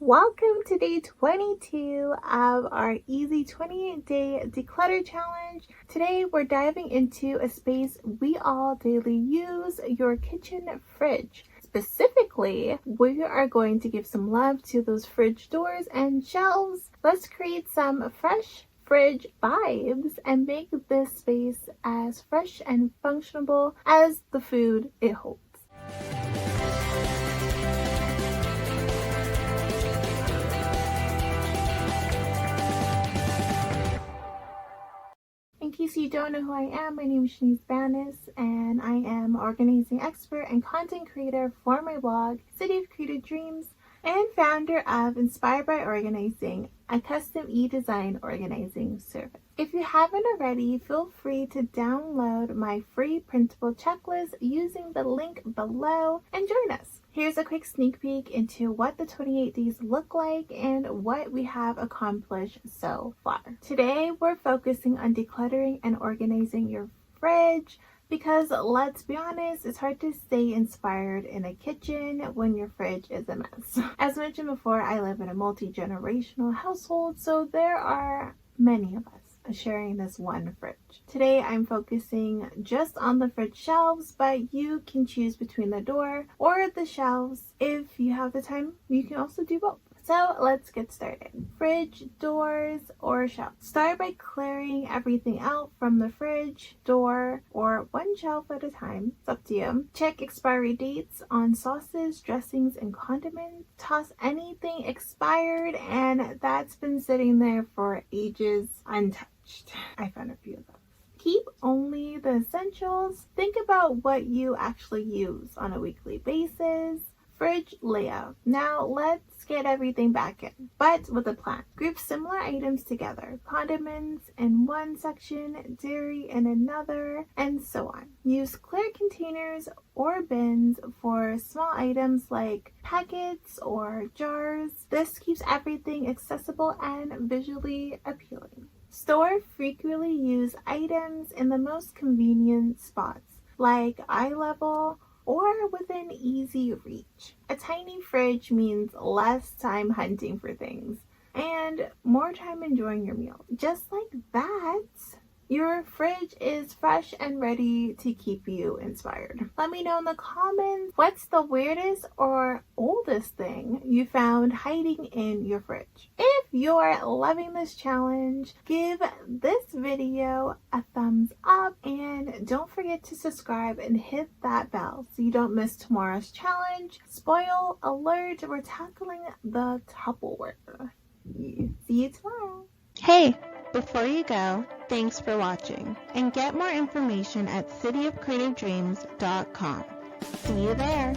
Welcome to day 22 of our easy 28-day declutter challenge. Today we're diving into a space we all daily use, your kitchen fridge. Specifically, we are going to give some love to those fridge doors and shelves. Let's create some fresh fridge vibes and make this space as fresh and functional as the food it holds. In case you don't know who I am, my name is Shanice Banis, and I am organizing expert and content creator for my blog, City of Creative Dreams, and founder of Inspired by Organizing, a custom e-design organizing service. If you haven't already, feel free to download my free printable checklist using the link below and join us. Here's a quick sneak peek into what the 28 days look like and what we have accomplished so far. Today, we're focusing on decluttering and organizing your fridge because, let's be honest, it's hard to stay inspired in a kitchen when your fridge is a mess. As mentioned before, I live in a multi-generational household, so there are many of us sharing this one fridge. Today I'm focusing just on the fridge shelves, but you can choose between the door or the shelves. If you have the time, you can also do both. So let's get started. Fridge, doors, or shelves. Start by clearing everything out from the fridge, door, or one shelf at a time. It's up to you. Check expiry dates on sauces, dressings, and condiments. Toss anything expired and that's been sitting there for ages untouched. I found a few of those. Keep only the essentials. Think about what you actually use on a weekly basis. Fridge layout. Now let's get everything back in, but with a plan. Group similar items together. Condiments in one section, dairy in another, and so on. Use clear containers or bins for small items like packets or jars. This keeps everything accessible and visually appealing. Store frequently used items in the most convenient spots, like eye level or within easy reach. A tiny fridge means less time hunting for things and more time enjoying your meal. Just like that, your fridge is fresh and ready to keep you inspired. Let me know in the comments, what's the weirdest or oldest thing you found hiding in your fridge? If you're loving this challenge, give this video a thumbs up and don't forget to subscribe and hit that bell so you don't miss tomorrow's challenge. Spoil alert, we're tackling the Tupperware. See you tomorrow. Hey, before you go, thanks for watching, and get more information at cityofcreativedreams.com. See you there.